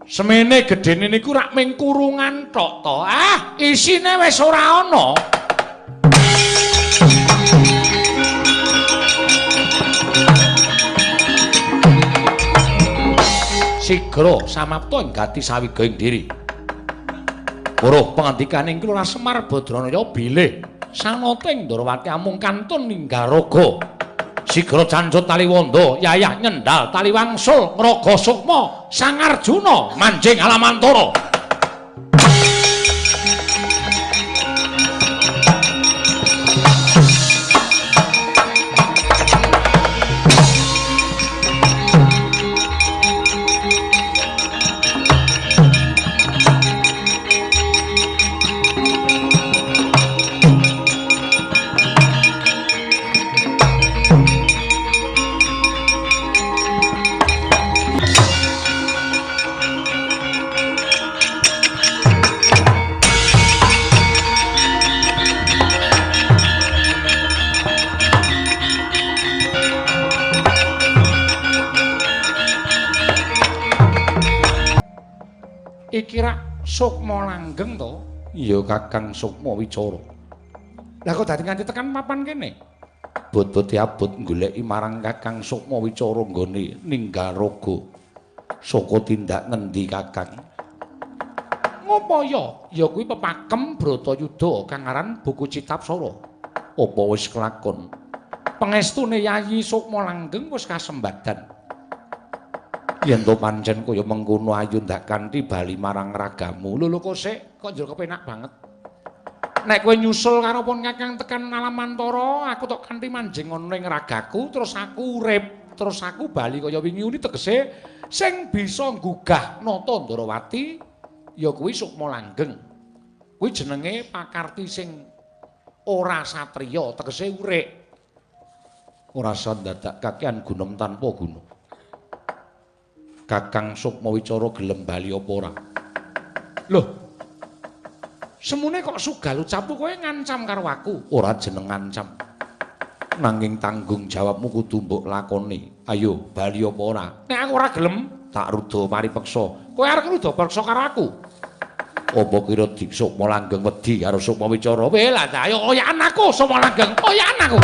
Semene gedene niku rak ming kurungan tok to. Ah, isine wis ora ana. Sigra samapta ing gati sawiga ing diri. Weruh pangandikaning Lurah Semar Badranaya bilih sanata ing Ndarawati amung kantun ninggal raga. Sigra cancut tali wanda, yayah nyendal tali wangsul, ngraga sukma Sang Arjuna manjing Alamantara. Iki rak Sukma langgeng to? Iya Kakang Sukma Wicara. Lah kok dadi nganti tekan papan kene? Bot-bote abot goleki marang Kakang Sukma Wicara nggone ninggal raga. Saka tindak ngendi Kakang? Ngopo ya? Ya kuwi pepakem Bratayuda kang aran Buku Citapsara. Apa wis kelakon? Pangestune Yayi Sukma langgeng wis kasembadan. Yen to pancen kaya mengkono ayu ndak kanthi bali marang ragamu. Lho kok sik kok njur kepenak banget. Nek kowe nyusul karo pun Kakang tekan Alamantara, aku tok kanthi manjing ana ning ragaku terus aku urip, terus aku bali kaya wingi uni tegese sing bisa nggugah nata Ndarawati ya kuwi Sukma langgeng. Kuwi jenenge pakarti sing ora satriya, tegese urik. Ora sa dadak kakehan gunem tanpa guna. Kakang Sukma Wicara gelem bali apa ora? Loh. Semune kok sugal ucapmu kowe ngancam karo aku? Ora jeneng ngancam. Nanging tanggung jawabmu kudu mbok lakoni. Ayo, bali apa ora? Nek aku ora gelem, tak ruda paripeksa. Kowe arep ruda paksa karo aku? Apa kira Dik Sukma langgeng wedi karo Sukma Wicara? Weh lah, ayo koyakan aku Sukma langgeng, koyakan aku.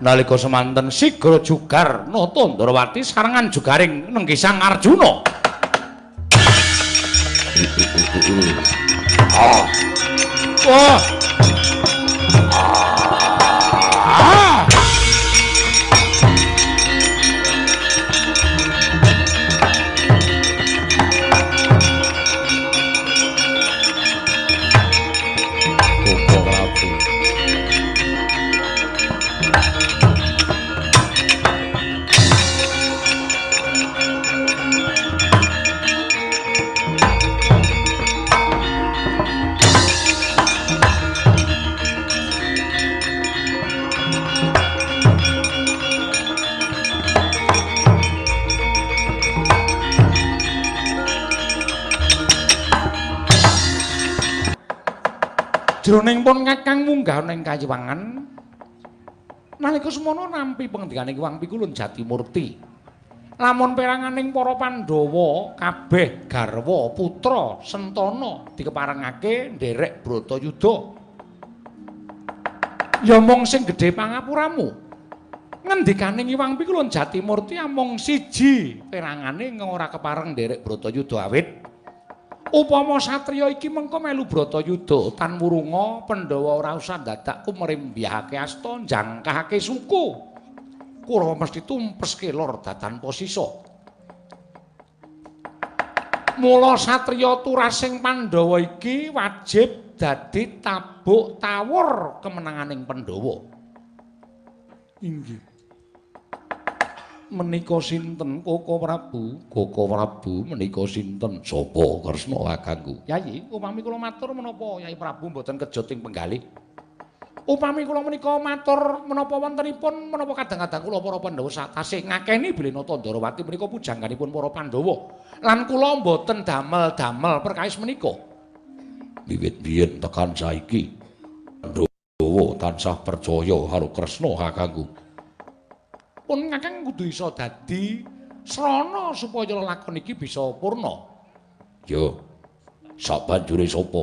Nalika semanten sigra jugar nata Ndarawati sarengan jugaring nenggi Sang Arjuna. Wah. Jroning pun Kakang munggah ning kayiwangan nalika semono nampi pangendikane Hyang Pikulun Jatimurti. Lamun peranganing para Pandhawa kabeh garwa putra Sentana dikeparengake nderek Bratayuda. Ya mung sing gedhe pangapuramu. Ngendikaning Iwang Pikulun Jatimurti amung siji perangane ora kepareng nderek Bratayuda awit upama satriya iki mengko melu Bratayuda tan wurunga Pandhawa ora usah dadak kumrembyahake asta njangkahake suku Kurawa mesti tumpeske lor datan posisa mula satriya turasing Pandhawa iki wajib dadi tabuk tawur kemenanganing Pandhawa inggih menika sinten Koko Prabu? Koko Prabu menika sinten? Sapa Kresna kakangku? Yayi, upami kula matur menapa Yai Prabu mboten kejot ing penggalih? Upami kula menika matur menapa wontenipun menapa kadang-kadang kula para Pandhawa satasih ngakeni Bilena Tandrawati menika pujangganipun para Pandhawa lan kula mboten damel-damel perkawis menika. Wiwit biyen tekan saiki Pandhawa tansah percaya karo Kresna kakangku. Pun kakang kudu iso dadi srana supaya lakon iki bisa purna. Yo. Sabanjure sapa?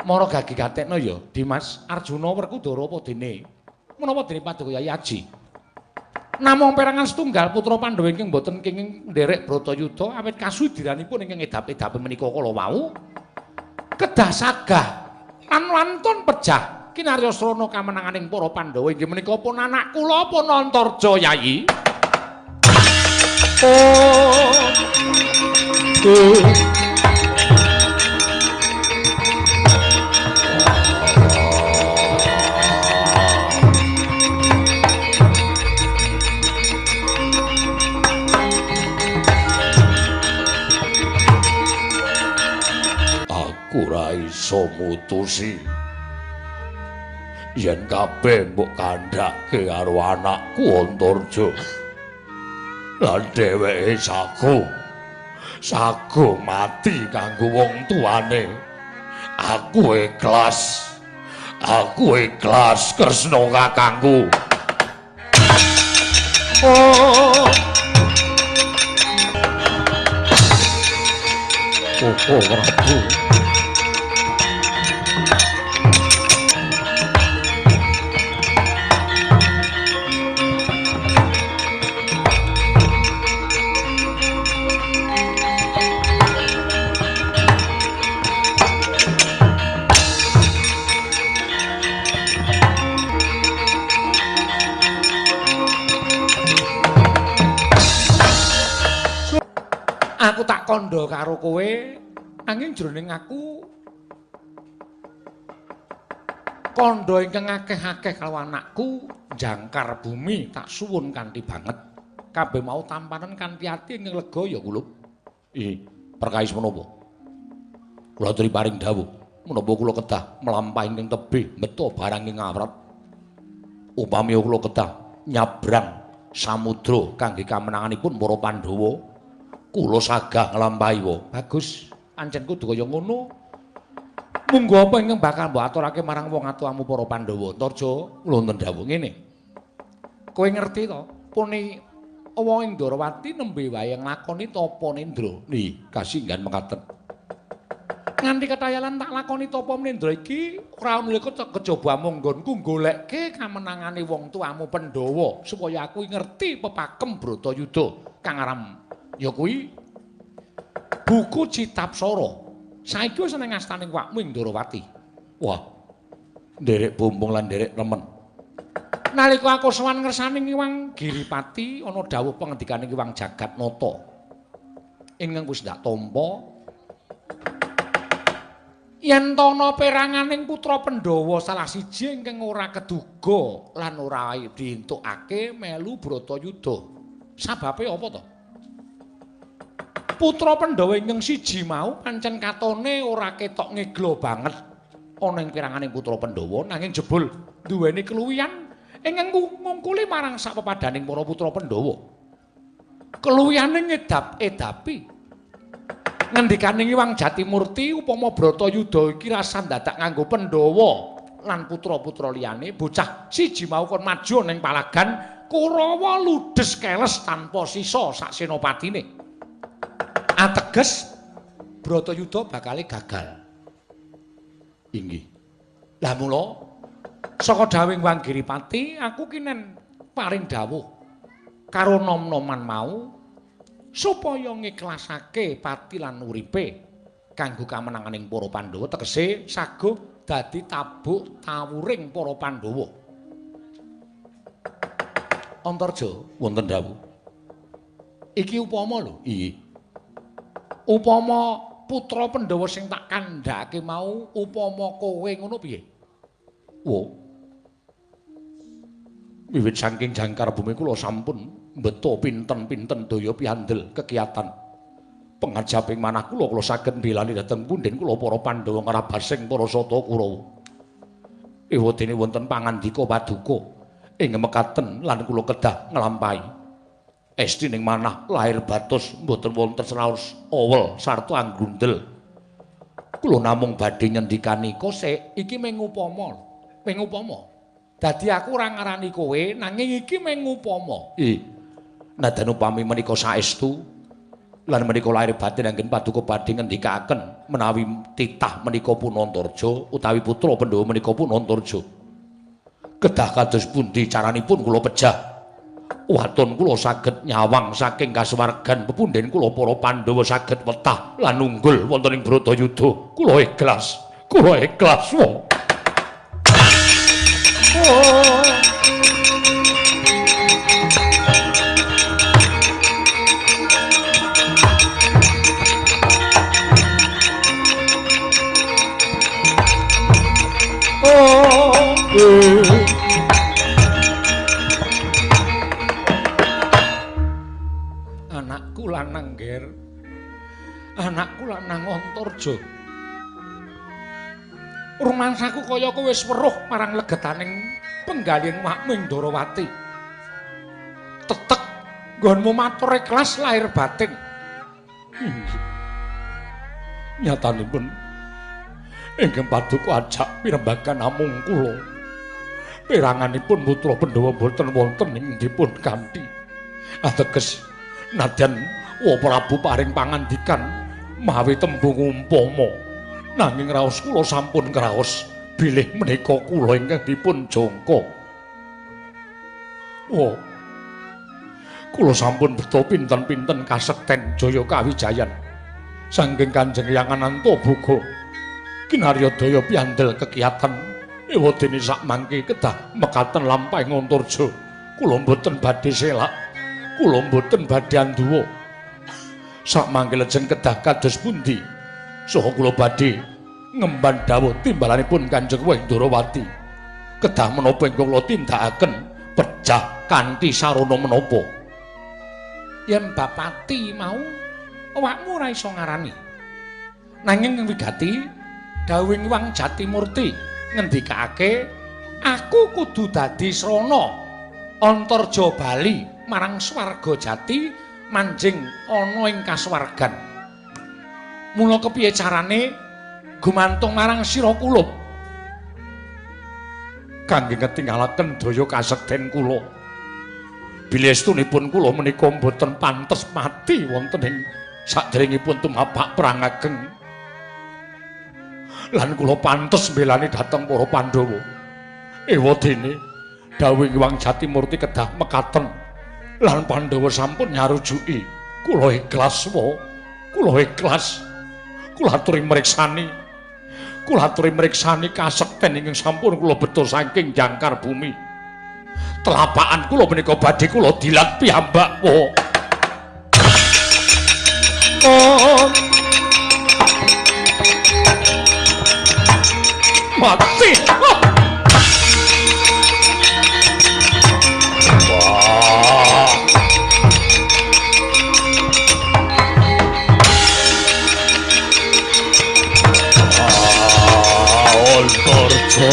Mara gagi gatekno ya, Dimas Arjuna Werkudara apa dene? Menapa dene Paduka Yai Aji? Namung perangan setunggal putra Pandhawa ingkang boten kenging nderek Bratayuda awit kasudiranipun ingkang edap-edapi menika kala wau kedah sagah lan wantun pejah kinarya srana kamenanganing para Pandhawa inggih menika pun anak kula pun Antarja Yayi. Aku ra iso mutusi yen kabeh mbok kandhake karo anakku Antarja lan dheweke sago mati kanggo wong tuane aku ikhlas Kresna kakangku Prabu aku tak kandha karo kowe angin jroning aku kandha ingkang akeh-akeh karo anakku jangkar bumi tak suwun kanthi banget kabeh mau tampanen kanthi ati ingkang lega ya kula perkawis menapa kula aturi paring dawuh menapa kula kedah mlampahi ingkang tebih meta barang ing awrat upami kula kedah nyabrang samudra kangge kamenanganipun para Pandhawa kula sagah nglampahi wae. Bagus, pancen kudu kaya ngono. Munggo apa ingkang bakal mbok aturake marang wong atuamu para Pandhawa. Antarja, wonten dawuh ngene. Kowe ngerti to, pune awa ing Ndarawati nembe wae nglakoni tapa nendra. Nggih, kasinggan mekaten. Nganti ketayalan tak lakoni tapa nendra iki ora nulika kejaba mung nggonku goleke kamenangane wong tuamu Pandhawa supaya aku ngerti pepakem Bratayuda kang aran ya kuwi buku Citapsara. Saiki wis ana ngastaning wakmu ing Ndarawati. Wah. Nderek bombong lan nderek remen. Nalika aku sowan ngersaning Iwang Giripati ana dawuh pangendikaning Iwang Jagatnata. Ingkang wis ndak tampa yen ana peranganing putra Pandhawa salah siji ingkang ora keduga lan ora dientukake melu Bratayuda. Sababe apa to? Putra Pandhawa ingkang siji mau pancen katone ora ketok ngeglo banget ana ing piranganing putra Pandhawa nanging jebul duweni keluwihan ingkang ngungkuli marang sapepadaning para putra Pandhawa. Keluwihane ngedap-edapi. Ngendikaning Iwang Jatimurti upama Bratayuda iki rasane dadak nganggo Pandhawa lan putra-putra liyane bocah siji mau kon maju ning palagan Kurawa ludes keles tanpa sisa sak senopatine. Ateges Bratayuda bakale gagal. Inggih. Lah mula saka dawuh Wang Giripati aku kinen paring dawuh karo nom-noman mau supaya ngiklasake pati lan uripe kanggo kamenanganing para Pandhawa tegese saguh dadi tabuk tawuring para Pandhawa. Antarja wonten dawuh. Iki upama lho. Iya. Upama putra Pandhawa sing tak kandhake mau upama kowe ngono piye? Wo. Wiwit saking jangkar bumi kula sampun mbeta pinten-pinten daya piandel kegiatan pangajaping manah kula saged mbelani dhateng punden kula para Pandhawa ngrabasing para Sata Kurawa. Ewadene wonten pangandika paduka ing mekaten lan kula kedah nglampahi estining manah lahir batos mboten wonten seraos awel sarta anggundel. Kula namung badhe nyendikani kosek iki mengupama. Mengupama. Dadi aku ora ngarani kowe nanging iki mengupama. Nadan upami menika saestu lan menika lahir batin anggen paduka badhe ngendikaken menawi titah menika pun Antarja utawi putra Pandhawa menika pun Antarja. Kedah kados pundi caranipun kula pejah. Waton kula saged nyawang saking kasuwargan pepunden kula para Pandhawa saged wetah lan unggul wonten ing Bratayuda. Kula ikhlas. Kula ikhlas. Anakku lanang Ger. Anakku lanang Antarja. Rumangsaku kaya kowe wis weruh marang legetaning penggalin makmu ing Darawati. Tetek nggonmu matur ikhlas lahir batin. Nyatanipun inggih paduka ajak pirembagan namung kula. Peranganipun putra Pandhawa boten wonten ing dipun kanthi. Ateges nadyan Prabu paring pangandikan mawi tembung umpama. Nanging raos kula sampun kraos bilih menika kula ingkang dipun jangka. Kula sampun beta pinten-pinten kasekten jaya kawijayan saking Kanjeng Hyang Anantaboga kinarya daya piandel kegiatan ewadene sak mangke kedah mekaten lampahing Antarja. Kula mboten badhe selak, kula mboten badhe anduwa. Sak mangke lajeng kedah kados pundi saha kula badhe ngemban dawuh timbalanipun Kanjeng Weng Darawati. Kedah menapa ingkang kula tindakaken pejah kanthi sarana menapa? Yen Bapati mau awakmu ora iso ngarani. Nanging wigati dawuhing Wang Jatimurti ngendikake aku kudu dadi srana Antarja bali marang swarga jati manjing ana ing kasuwargan. Mula kepiye carane gumantung marang sira kula kangge ngetingalaken daya kasekten kula. Bilih estunipun kula menika mboten pantes mati wonten ing saderengipun tumapak perang ageng. Lan kula pantes mbelani dhateng para Pandhawa. Ewadene dawuhing Wang Jatimurti kedah mekaten lan Pandhawa sampun nyarujuki. Kula ikhlas wae. Kula ikhlas. Kula aturi mriksani. Kula aturi mriksani kasekten ingkang sampun kula beto saking jangkar bumi. Telapakan kula menika badhe kula dilat piyambak. Mati. Antarja.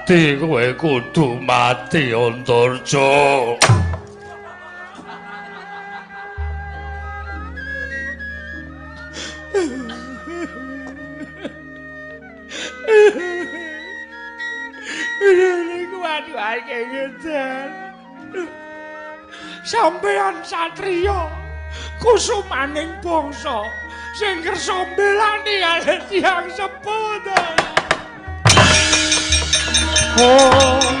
mati kowe kudu mati Antarja. Waduh, ngeten. Sampeyan satriya kusumaning bangsa sing kersa mbelani kalih tiyang sepuh. Oh